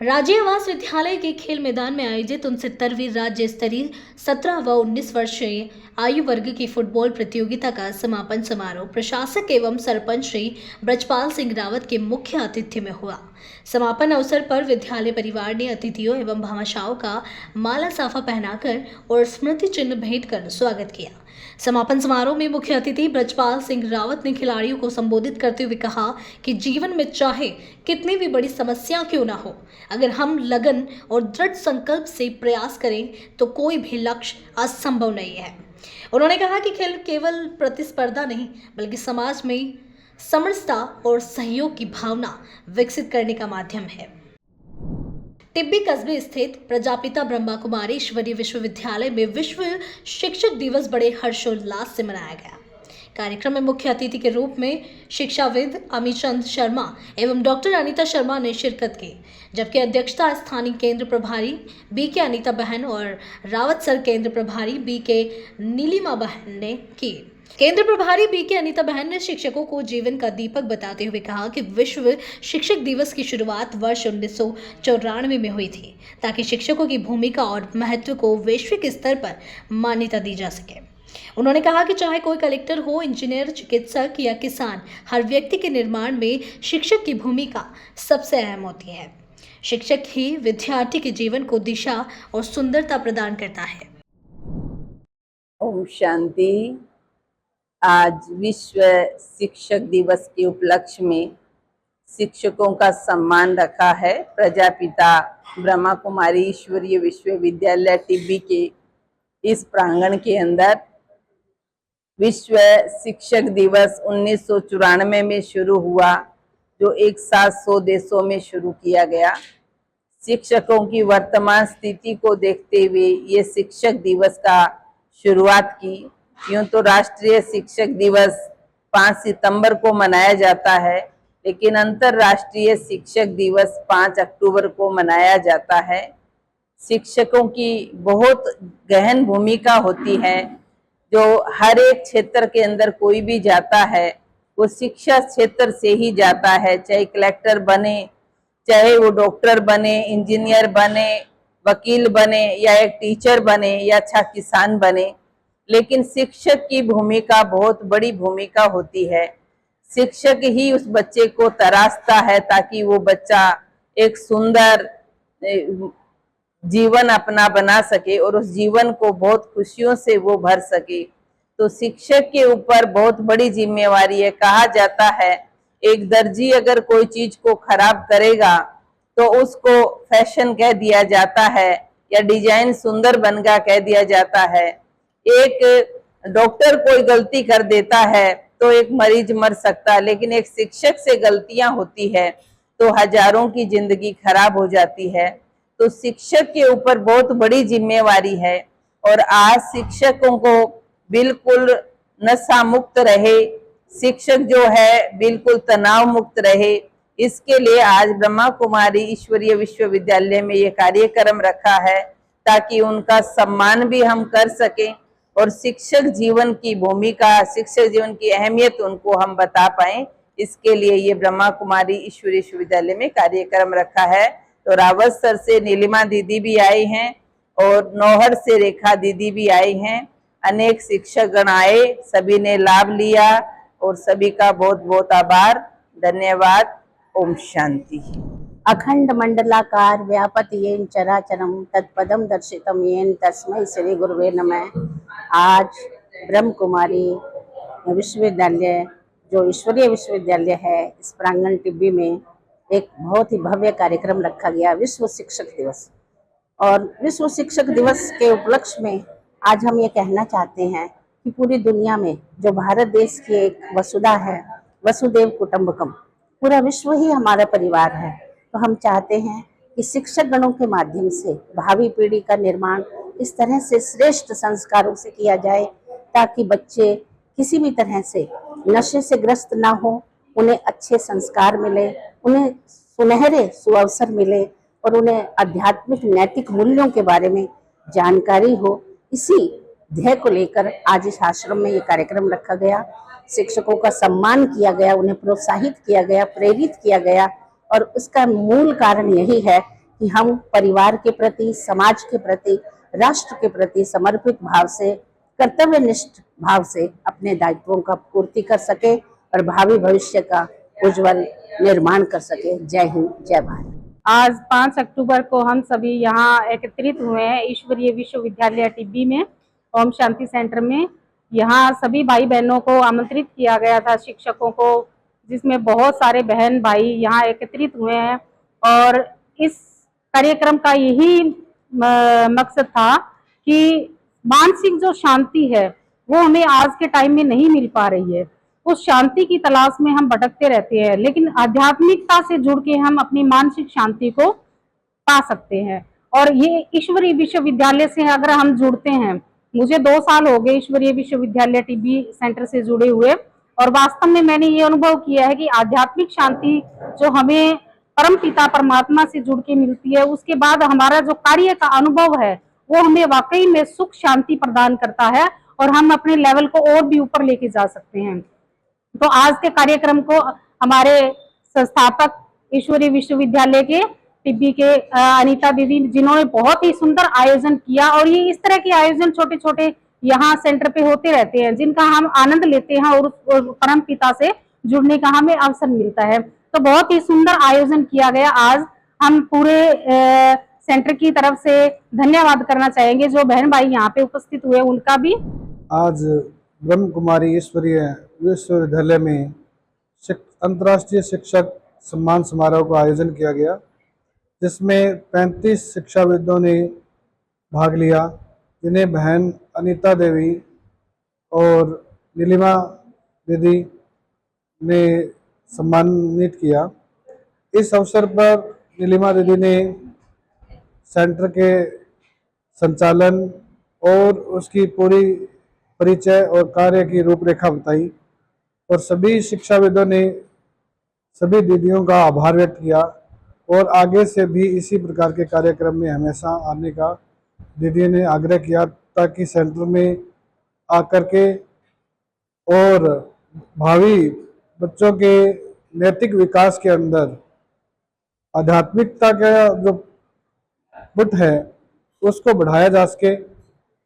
राज्य आवास विद्यालय के खेल मैदान में आयोजित 69वीं राज्य स्तरीय 17 व 19 वर्षीय आयु वर्ग की फुटबॉल प्रतियोगिता का समापन समारोह प्रशासक एवं सरपंच श्री ब्रजपाल सिंह रावत के मुख्य आतिथ्य में हुआ। समापन अवसर पर विद्यालय परिवार ने अतिथियों एवं भामाशाहों का माला साफा पहनाकर और स्मृति चिन्ह भेंट कर स्वागत किया। समापन समारोह में मुख्य अतिथि ब्रजपाल सिंह रावत ने खिलाड़ियों को संबोधित करते हुए कहा कि जीवन में चाहे कितनी भी बड़ी समस्या क्यों ना हो, अगर हम लगन और दृढ़ संकल्प से प्रयास करें तो कोई भी लक्ष्य असंभव नहीं है। उन्होंने कहा कि खेल केवल प्रतिस्पर्धा नहीं बल्कि समाज में समरसता और सहयोग की भावना विकसित करने का माध्यम है। टिब्बी कस्बे स्थित प्रजापिता ब्रह्मा कुमारी ईश्वरीय विश्वविद्यालय में विश्व शिक्षक दिवस बड़े हर्षोल्लास से मनाया गया। कार्यक्रम में मुख्य अतिथि के रूप में शिक्षाविद अमीचंद शर्मा एवं डॉक्टर अनीता शर्मा ने शिरकत की, जबकि अध्यक्षता स्थानीय केंद्र प्रभारी बीके अनीता बहन और रावत सर केंद्र प्रभारी बीके नीलिमा बहन ने की। केंद्र प्रभारी बीके अनीता बहन ने शिक्षकों को जीवन का दीपक बताते हुए कहा कि विश्व शिक्षक दिवस की शुरुआत वर्ष 1994 में हुई थी, ताकि शिक्षकों की भूमिका और महत्व को वैश्विक स्तर पर मान्यता दी जा सके। उन्होंने कहा कि चाहे कोई कलेक्टर हो, इंजीनियर, चिकित्सक या किसान, हर व्यक्ति के निर्माण में शिक्षक की भूमिका सबसे अहम होती है। शिक्षक ही विद्यार्थी के जीवन को दिशा और सुंदरता प्रदान करता है। ओम शांति। आज विश्व शिक्षक दिवस के उपलक्ष्य में शिक्षकों का सम्मान रखा है। प्रजापिता ब्रह्मा कुमारी ईश्वरीय विश्वविद्यालय टिब्बी के इस प्रांगण के अंदर विश्व शिक्षक दिवस 1994 में शुरू हुआ, जो एक साथ 100 देशों में शुरू किया गया। शिक्षकों की वर्तमान स्थिति को देखते हुए ये शिक्षक दिवस का शुरुआत की। यूं तो राष्ट्रीय शिक्षक दिवस 5 सितंबर को मनाया जाता है, लेकिन अंतर्राष्ट्रीय शिक्षक दिवस 5 अक्टूबर को मनाया जाता है। शिक्षकों की बहुत गहन भूमिका होती है। जो हर एक क्षेत्र के अंदर कोई भी जाता है वो शिक्षा क्षेत्र से ही जाता है, चाहे कलेक्टर बने, चाहे वो डॉक्टर बने, इंजीनियर बने, वकील बने, या एक टीचर बने, या अच्छा किसान बने। लेकिन शिक्षक की भूमिका बहुत बड़ी भूमिका होती है। शिक्षक ही उस बच्चे को तराशता है ताकि वो बच्चा एक सुंदर जीवन अपना बना सके और उस जीवन को बहुत खुशियों से वो भर सके। तो शिक्षक के ऊपर बहुत बड़ी जिम्मेवारी है। कहा जाता है एक दर्जी अगर कोई चीज को खराब करेगा तो उसको फैशन कह दिया जाता है, या डिजाइन सुंदर बनगा कह दिया जाता है। एक डॉक्टर कोई गलती कर देता है तो एक मरीज मर सकता है, लेकिन एक शिक्षक से गलतियां होती है तो हजारों की जिंदगी खराब हो जाती है। तो शिक्षक के ऊपर बहुत बड़ी जिम्मेवारी है। और आज शिक्षकों को बिल्कुल नशा मुक्त रहे, शिक्षक जो है बिल्कुल तनाव मुक्त रहे, इसके लिए आज ब्रह्मा कुमारी ईश्वरीय विश्वविद्यालय में ये कार्यक्रम रखा है ताकि उनका सम्मान भी हम कर सकें और शिक्षक जीवन की भूमिका, शिक्षक जीवन की अहमियत उनको हम बता पाएं। इसके लिए ये ब्रह्मा कुमारी ईश्वरीय विश्वविद्यालय में कार्यक्रम रखा है। तो रावत सर से नीलिमा दीदी भी आई हैं और नौहर से रेखा दीदी भी आई हैं। अनेक शिक्षक गण आए, सभी ने लाभ लिया और सभी का बहुत बहुत आभार, धन्यवाद। ओम शांति। अखंड मंडलाकार व्यापत येन चराचरम तत्पदम दर्शितम येन तस्मै श्री गुरुवे नमः। आज ब्रह्म कुमारी विश्वविद्यालय जो ईश्वरीय विश्वविद्यालय है, इस प्रांगण टिब्बी में एक बहुत ही भव्य कार्यक्रम रखा गया, विश्व शिक्षक दिवस। और विश्व शिक्षक दिवस के उपलक्ष्य में आज हम ये कहना चाहते हैं कि पूरी दुनिया में जो भारत देश की एक वसुधा है, वसुदेव कुटुंबकम, पूरा विश्व ही हमारा परिवार है। तो हम चाहते हैं कि शिक्षक गणों के माध्यम से भावी पीढ़ी का निर्माण इस तरह से श्रेष्ठ संस्कारों से किया जाए ताकि बच्चे किसी भी तरह से नशे से ग्रस्त ना हो, उन्हें अच्छे संस्कार मिले, उन्हें सुनहरे सुअवसर मिले और उन्हें आध्यात्मिक नैतिक मूल्यों के बारे में जानकारी हो। इसी ध्येय को लेकर आज इस आश्रम में ये कार्यक्रम रखा गया। शिक्षकों का सम्मान किया गया, उन्हें प्रोत्साहित किया गया, प्रेरित किया गया। और उसका मूल कारण यही है कि हम परिवार के प्रति, समाज के प्रति, राष्ट्र के प्रति समर्पित भाव से, कर्तव्यनिष्ठ भाव से अपने दायित्वों का पूर्ति कर सके और भावी भविष्य का उज्जवल निर्माण कर सके। जय हिंद, जय भारत। आज 5 अक्टूबर को हम सभी यहाँ एकत्रित हुए हैं ईश्वरीय विश्वविद्यालय टिब्बी में, ओम शांति सेंटर में। यहाँ सभी भाई बहनों को आमंत्रित किया गया था, शिक्षकों को, जिसमें बहुत सारे बहन भाई यहाँ एकत्रित हुए हैं। और इस कार्यक्रम का यही मकसद था कि मानसिक जो शांति है वो हमें आज के टाइम में नहीं मिल पा रही है। उस शांति की तलाश में हम भटकते रहते हैं, लेकिन आध्यात्मिकता से जुड़ के हम अपनी मानसिक शांति को पा सकते हैं। और ये ईश्वरीय विश्वविद्यालय से अगर हम जुड़ते हैं, मुझे 2 साल हो गए ईश्वरीय विश्वविद्यालय टिब्बी सेंटर से जुड़े हुए, और वास्तव में मैंने ये अनुभव किया है कि आध्यात्मिक शांति जो हमें परम पिता परमात्मा से जुड़ के मिलती है, उसके बाद हमारा जो कार्य का अनुभव है वो हमें वाकई में सुख शांति प्रदान करता है और हम अपने लेवल को और भी ऊपर लेके जा सकते हैं। तो आज के कार्यक्रम को हमारे संस्थापक ईश्वरीय विश्वविद्यालय के टिब्बी के अनीता दीदी, जिन्होंने बहुत ही सुंदर आयोजन किया, और ये इस तरह के आयोजन छोटे छोटे यहाँ सेंटर पे होते रहते हैं जिनका हम आनंद लेते हैं और परम पिता से जुड़ने का हमें अवसर मिलता है। तो बहुत ही सुंदर आयोजन किया गया आज हम पूरे सेंटर की तरफ से धन्यवाद करना चाहेंगे। जो बहन भाई यहाँ पे उपस्थित हुए उनका भी। आज ब्रह्म कुमारी ईश्वरीय विश्वविद्यालय में अंतर्राष्ट्रीय शिक्षक सम्मान समारोह का आयोजन किया गया, जिसमें 35 शिक्षाविदों ने भाग लिया, जिन्हें बहन अनीता देवी और नीलिमा दीदी ने सम्मानित किया। इस अवसर पर नीलिमा दीदी ने सेंटर के संचालन और उसकी पूरी परिचय और कार्य की रूपरेखा बताई और सभी शिक्षाविदों ने सभी दीदियों का आभार व्यक्त किया और आगे से भी इसी प्रकार के कार्यक्रम में हमेशा आने का दीदी ने आग्रह किया, ताकि सेंटर में आकर के और भावी बच्चों के नैतिक विकास के अंदर आध्यात्मिकता का जो पुट है उसको बढ़ाया जा सके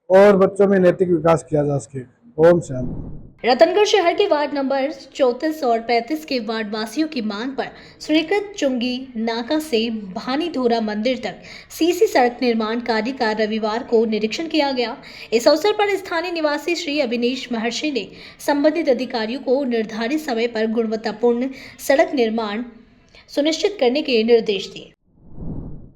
और बच्चों में नैतिक विकास किया जा सके। ओम शांति। रतनगढ़ शहर के वार्ड नंबर 34 और 35 के वार्ड वासियों की मांग पर स्वीकृत चुंगी नाका से भानीधोरा मंदिर तक सीसी सड़क निर्माण कार्य का रविवार को निरीक्षण किया गया। इस अवसर पर स्थानीय निवासी श्री अभिनेश महर्षि ने संबंधित अधिकारियों को निर्धारित समय पर गुणवत्तापूर्ण सड़क निर्माण सुनिश्चित करने के निर्देश दिए।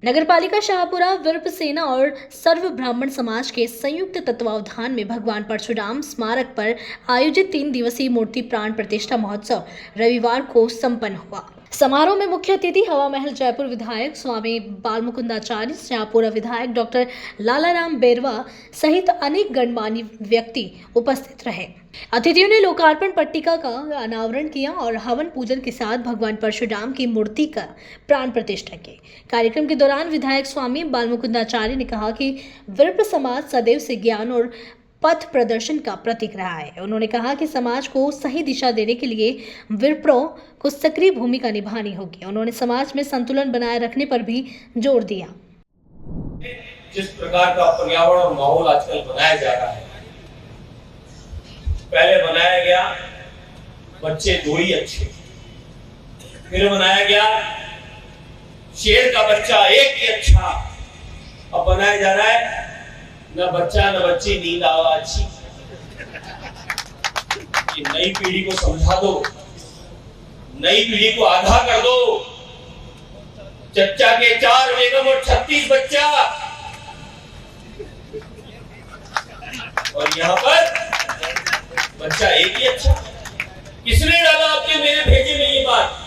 नगरपालिका शाहपुरा, विर्प सेना और सर्व ब्राह्मण समाज के संयुक्त तत्वावधान में भगवान परशुराम स्मारक पर आयोजित 3 दिवसीय मूर्ति प्राण प्रतिष्ठा महोत्सव रविवार को संपन्न हुआ। समारोह में मुख्य अतिथि हवा महल जयपुर विधायक स्वामी बालमुकुंदाचार्य, शाहपुरा विधायक डॉक्टर लालाराम बेरवा सहित अनेक गणमान्य व्यक्ति उपस्थित रहे। अतिथियों ने लोकार्पण पट्टिका का अनावरण किया और हवन पूजन के साथ भगवान परशुराम की मूर्ति का प्राण प्रतिष्ठा की। कार्यक्रम के दौरान विधायक स्वामी बालमुकुंदाचार्य ने कहा कि विर्प समाज सदैव से ज्ञान और पथ प्रदर्शन का प्रतीक रहा है। उन्होंने कहा कि समाज को सही दिशा देने के लिए विप्रों को सक्रिय भूमिका निभानी होगी। उन्होंने समाज में संतुलन बनाए रखने पर भी जोर दिया। जिस प्रकार का पर्यावरण और माहौल आजकल बनाया जा रहा है, पहले बनाया गया बच्चे 2 ही अच्छे, फिर बनाया गया शेर का बच्चा 1 ही अच्छा, अब बनाया जा रहा है न बच्चा न बच्ची नींद आवा अच्छी। ये नई पीढ़ी को समझा दो, नई पीढ़ी को आधा कर दो। चच्चा के 4 बेगम और 36 बच्चा, और यहाँ पर बच्चा 1 ही अच्छा। किसने डाला आपके मेरे भेजे में ये बात?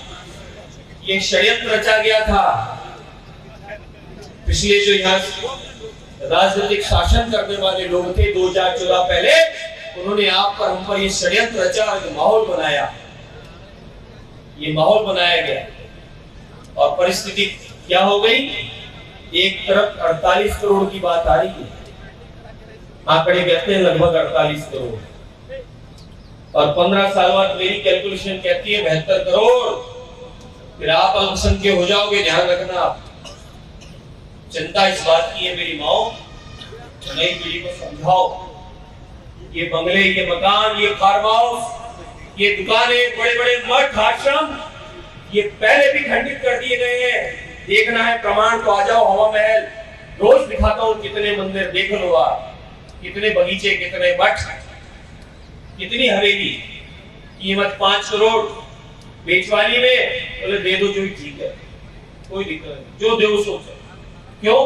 ये षड्यंत्र रचा गया था। पिछले जो यहाँ राजनीतिक शासन करने वाले लोग थे 2014 पहले, उन्होंने आप पर हम पर ये षड्यंत्र रचा और माहौल बनाया। ये माहौल बनाया गया और परिस्थिति क्या हो गई? एक तरफ 48 करोड़ की बात आ रही है, आंकड़े कहते हैं लगभग 48 करोड़, और 15 साल बाद मेरी कैलकुलेशन कहती है 72 करोड़। फिर आप अल्पसंख्यक हो जाओगे, ध्यान रखना। आप चिंता इस बात की है मेरी माओ, नई पीढ़ी को समझाओ। ये बंगले, ये मकान, ये फार्म हाउस, ये दुकानें, बड़े बड़े मठ आश्रम, ये पहले भी खंडित कर दिए गए हैं। देखना है प्रमाण तो आ जाओ हवा महल, रोज दिखाता हूँ कितने मंदिर, देख लो आप, कितने बगीचे, कितने मठ, कितनी हवेली। कीमत 5 करोड़, बेचवाली में बोले दे दो जो ही ठीक है, कोई दिक्कत नहीं, जो दे उसको। क्यों?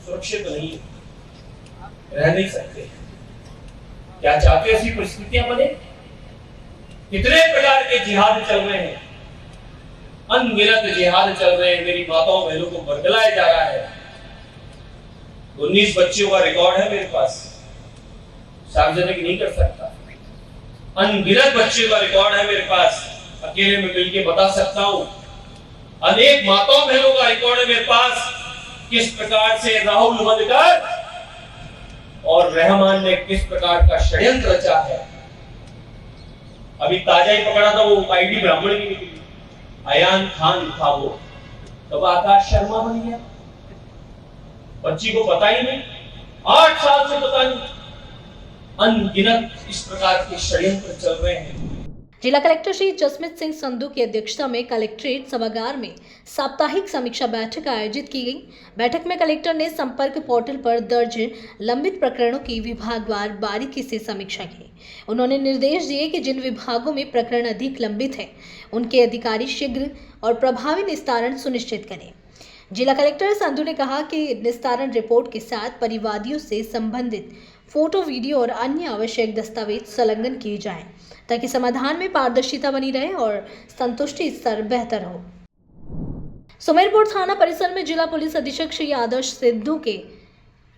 सुरक्षित नहीं, रह नहीं सकते। क्या चाहते हो ऐसी परिस्थितियां बने? कितने प्रकार के जिहाद चल रहे हैं, अनगिनत जिहाद चल रहे हैं। मेरी माताओं बहनों को बरगलाया जा रहा है। 19 बच्चों का रिकॉर्ड है मेरे पास, सार्वजनिक नहीं कर सकता। अनगिनत बच्चों का रिकॉर्ड है मेरे पास, अकेले में मिलकर बता सकता हूं। अनेक माताओं बहनों का रिकॉर्ड है मेरे पास, किस प्रकार से राहुल वनकर और रहमान ने किस प्रकार का षड्यंत्र रचा है। अभी ताजा ही पकड़ा था, वो आईडी ब्राह्मण की निकली, अयान खान था वो, तब आकाश शर्मा बन गया। बच्ची को पता ही नहीं, 8 साल से पता नहीं। अनगिनत इस प्रकार के षड्यंत्र चल रहे हैं। जिला कलेक्टर श्री जसमीत सिंह संधू की अध्यक्षता में कलेक्ट्रेट सभागार में साप्ताहिक समीक्षा बैठक आयोजित की गई। बैठक में कलेक्टर ने संपर्क पोर्टल पर दर्ज लंबित प्रकरणों की विभागवार बारीकी से समीक्षा की। उन्होंने निर्देश दिए कि जिन विभागों में प्रकरण अधिक लंबित है उनके अधिकारी शीघ्र और प्रभावी निस्तारण सुनिश्चित करें। जिला कलेक्टर संधू ने कहा कि निस्तारण रिपोर्ट के साथ परिवादियों से संबंधित फोटो, वीडियो और अन्य आवश्यक दस्तावेज संलग्न किए जाएं ताकि समाधान में पारदर्शिता बनी रहे और संतुष्टि स्तर बेहतर हो। सुमेरपुर थाना परिसर में जिला पुलिस अधीक्षक श्री आदर्श सिद्धू के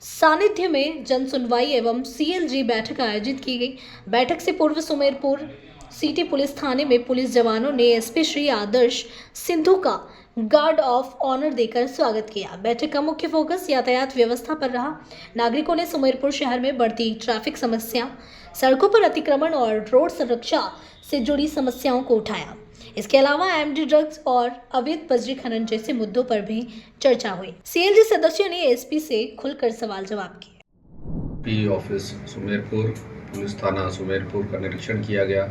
सानिध्य में जन सुनवाई एवं CLG बैठक आयोजित की गई। बैठक से पूर्व सुमेरपुर सिटी पुलिस थाने में पुलिस जवानों ने SP श्री आदर्श सिद्धू का गार्ड ऑफ ऑनर देकर स्वागत किया। बैठक का मुख्य फोकस यातायात व्यवस्था पर रहा। नागरिकों ने सुमेरपुर शहर में बढ़ती ट्रैफिक समस्या, सड़कों पर अतिक्रमण और रोड सुरक्षा से जुड़ी समस्याओं को उठाया। इसके अलावा MD ड्रग्स और अवैध बजरी खनन जैसे मुद्दों पर भी चर्चा हुई। CLG सदस्यों ने SP से खुलकर सवाल जवाब किए। ऑफिस सुमेरपुर, पुलिस थाना सुमेरपुर का निरीक्षण किया गया।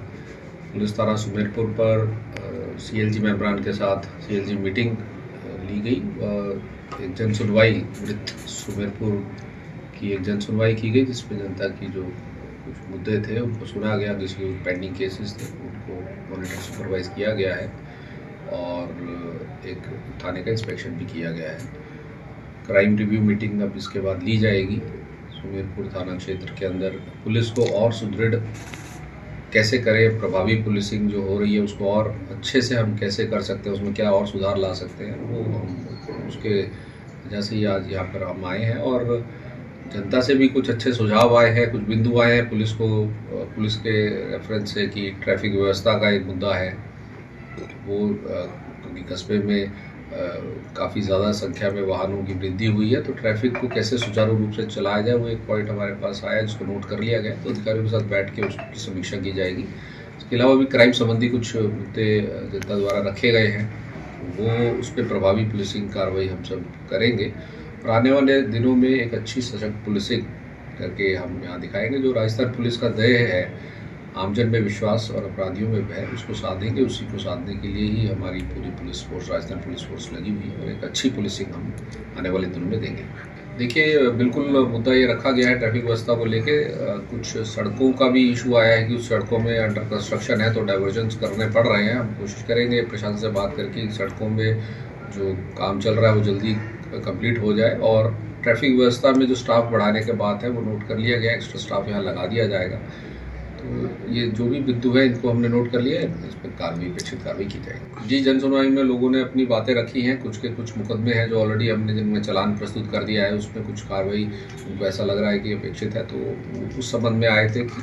पुलिस थाना सुमेरपुर पर CLG मेंबरान के साथ CLG मीटिंग ली गई। एक जन सुनवाई वृत्त सुमेरपुर की एक जन सुनवाई की गई जिसमें जनता की जो कुछ मुद्दे थे उनको सुना गया, जिसके पेंडिंग केसेस थे उनको मॉनिटर सुपरवाइज किया गया है और एक थाने का इंस्पेक्शन भी किया गया है। क्राइम रिव्यू मीटिंग अब इसके बाद ली जाएगी। सुमेरपुर थाना क्षेत्र के अंदर पुलिस को और सुदृढ़ कैसे करें, प्रभावी पुलिसिंग जो हो रही है उसको और अच्छे से हम कैसे कर सकते हैं, उसमें क्या और सुधार ला सकते हैं, वो हम उसके वजह से ही आज यहाँ पर हम आए हैं। और जनता से भी कुछ अच्छे सुझाव आए हैं, कुछ बिंदु आए हैं पुलिस के रेफरेंस से कि ट्रैफिक व्यवस्था का एक मुद्दा है वो, क्योंकि कस्बे में काफ़ी ज़्यादा संख्या में वाहनों की वृद्धि हुई है तो ट्रैफिक को कैसे सुचारू रूप से चलाया जाए वो एक पॉइंट हमारे पास आया जिसको नोट कर लिया गया। तो अधिकारियों के साथ बैठ के उसकी समीक्षा की जाएगी। इसके अलावा भी क्राइम संबंधी कुछ मुद्दे जनता द्वारा रखे गए हैं, वो उस पर प्रभावी पुलिसिंग कार्रवाई हम सब करेंगे और आने वाले दिनों में एक अच्छी सशक्त पुलिसिंग करके हम यहाँ दिखाएंगे। जो राजस्थान पुलिस का ध्येय है आमजन में विश्वास और अपराधियों में भय, उसको साधेंगे। उसी को साधने के लिए ही हमारी पूरी police force, Rajasthan police force लगी हुई है और एक अच्छी पुलिसिंग हम आने वाले दिनों में देंगे। देखिए, बिल्कुल मुद्दा ये रखा गया है ट्रैफिक व्यवस्था को लेके। कुछ सड़कों का भी इशू आया है कि उस सड़कों में अंडर कंस्ट्रक्शन है तो डाइवर्जन्स करने पड़ रहे हैं। हम कोशिश करेंगे प्रशासन से बात करके सड़कों में जो काम चल रहा है वो जल्दी कंप्लीट हो जाए और ट्रैफिक व्यवस्था में जो स्टाफ बढ़ाने के बात है वो नोट कर लिया गया, एक्स्ट्रा स्टाफ यहाँ लगा दिया जाएगा। तो ये जो भी बिंदु है इनको हमने नोट कर लिया है, इस पर अपेक्षित कार्रवाई की जाएगी। जी, जन सुनवाई में लोगों ने अपनी बातें रखी हैं। कुछ मुकदमे हैं जो ऑलरेडी हमने जिनमें चालान प्रस्तुत कर दिया है, उसमें कुछ कार्रवाई उनको ऐसा लग रहा है कि अपेक्षित है, तो उस संबंध में आए थे कि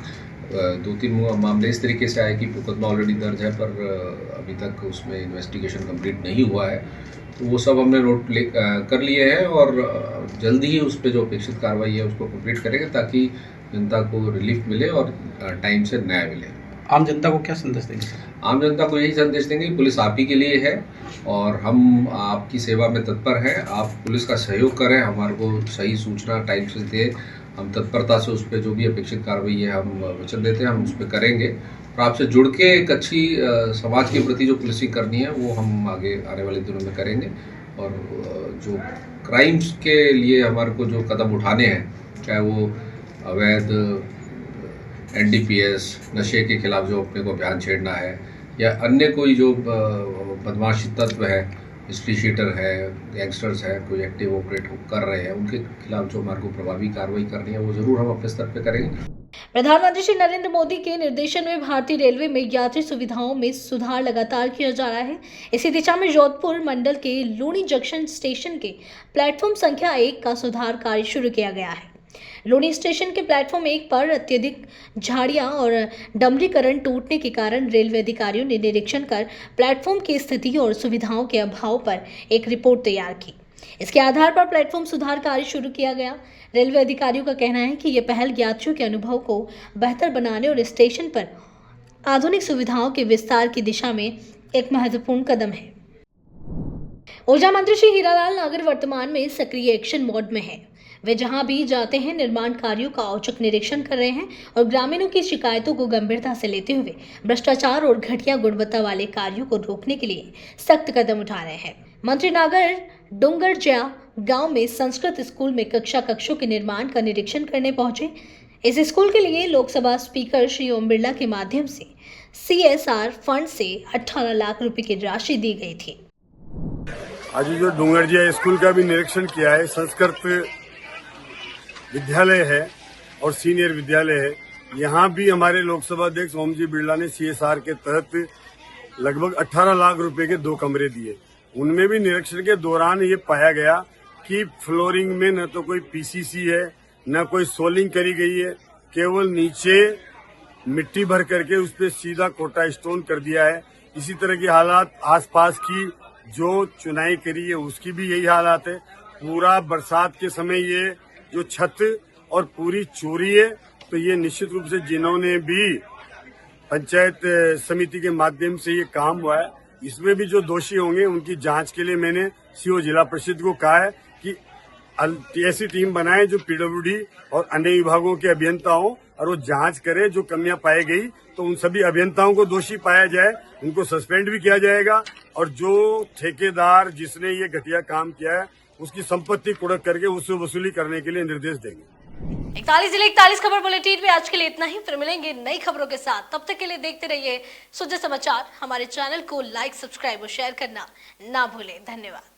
2-3 मामले इस तरीके से आए कि मुकदमा ऑलरेडी दर्ज है पर अभी तक उसमें इन्वेस्टिगेशन कंप्लीट नहीं हुआ है। तो वो सब हमने नोट कर लिए हैं और जल्दी ही उस पर जो अपेक्षित कार्रवाई है उसको कंप्लीट करेंगे ताकि जनता को रिलीफ मिले और टाइम से न्याय मिले। आम जनता को क्या संदेश देंगे? आम जनता को यही संदेश देंगे, पुलिस आप ही के लिए है और हम आपकी सेवा में तत्पर हैं। आप पुलिस का सहयोग करें, हमारे को सही सूचना टाइम से दें, हम तत्परता से उस पर जो भी अपेक्षित कार्रवाई है हम वचन देते हैं, हम उस पर करेंगे और आपसे जुड़ के एक अच्छी समाज के प्रति जो पुलिसिंग करनी है वो हम आगे आने वाले दिनों में करेंगे। और जो क्राइम्स के लिए हमारे को जो कदम उठाने हैं, चाहे वो अवैध NDPS, नशे के खिलाफ जो अपने को अभियान छेड़ना है या अन्य कोई जो बदमाशी तत्व है, हिस्ट्री शीटर है, गैंगस्टर्स है, कोई एक्टिव ऑपरेट कर रहे हैं, उनके खिलाफ जो हमारे को प्रभावी कार्रवाई करनी है वो जरूर हम अपने स्तर पे करेंगे। प्रधानमंत्री श्री नरेंद्र मोदी के निर्देशन में भारतीय रेलवे में यात्री सुविधाओं में सुधार लगातार किया जा रहा है। इसी दिशा में जोधपुर मंडल के लूनी जंक्शन स्टेशन के प्लेटफॉर्म संख्या 1 का सुधार कार्य शुरू किया गया है। लूनी स्टेशन के प्लेटफॉर्म 1 पर अत्यधिक झाड़ियां और डमरीकरण टूटने के कारण रेलवे अधिकारियों ने निरीक्षण कर प्लेटफॉर्म की स्थिति और सुविधाओं के अभाव पर एक रिपोर्ट तैयार की। इसके आधार पर प्लेटफॉर्म सुधार कार्य शुरू किया गया। रेलवे अधिकारियों का कहना है कि यह पहल यात्रियों के अनुभव को बेहतर बनाने और स्टेशन पर आधुनिक सुविधाओं के विस्तार की दिशा में एक महत्वपूर्ण कदम है। ऊर्जा मंत्री श्री हीरालाल नागर वर्तमान में सक्रिय एक्शन मोड में है। वे जहां भी जाते हैं निर्माण कार्यों का औचक निरीक्षण कर रहे हैं और ग्रामीणों की शिकायतों को गंभीरता से लेते हुए भ्रष्टाचार और घटिया गुणवत्ता वाले कार्यों को रोकने के लिए सख्त कदम उठा रहे हैं। मंत्री नागर डोंगरजिया गांव में संस्कृत स्कूल में कक्षों के निर्माण का निरीक्षण करने पहुंचे। इस स्कूल के लिए लोकसभा स्पीकर श्री ओम बिरला के माध्यम से CSR फंड से 18 लाख रुपए की राशि दी गई थी। आज जो डोंगरजिया स्कूल का भी निरीक्षण किया है, संस्कृत विद्यालय है और सीनियर विद्यालय है। यहाँ भी हमारे लोकसभा अध्यक्ष ओम जी बिरला ने CSR के तहत लगभग 18 लाख रुपए के 2 कमरे दिए। उनमें भी निरीक्षण के दौरान ये पाया गया कि फ्लोरिंग में न तो कोई PCC है, न कोई सोलिंग करी गई है, केवल नीचे मिट्टी भर करके उस पर सीधा कोटा स्टोन कर दिया है। इसी तरह की हालात आसपास की जो चुनाई करी है उसकी भी यही हालात है। पूरा बरसात के समय ये जो छत और पूरी चोरी है, तो ये निश्चित रूप से जिन्होंने भी पंचायत समिति के माध्यम से ये काम हुआ है, इसमें भी जो दोषी होंगे उनकी जांच के लिए मैंने CO जिला परिषद को कहा है कि ऐसी टीम बनाए जो PWD और अन्य विभागों के अभियंता हों और वो जांच करे। जो कमियां पाई गई तो उन सभी अभियंताओं को दोषी पाया जाए, उनको सस्पेंड भी किया जाएगा और जो ठेकेदार जिसने ये घटिया काम किया है उसकी संपत्ति कुड़क करके उससे वसूली करने के लिए निर्देश देंगे। 41 जिले 41 खबर बुलेटिन में आज के लिए इतना ही। फिर मिलेंगे नई खबरों के साथ। तब तक के लिए देखते रहिए सुजय समाचार। हमारे चैनल को लाइक, सब्सक्राइब और शेयर करना ना भूलें। धन्यवाद।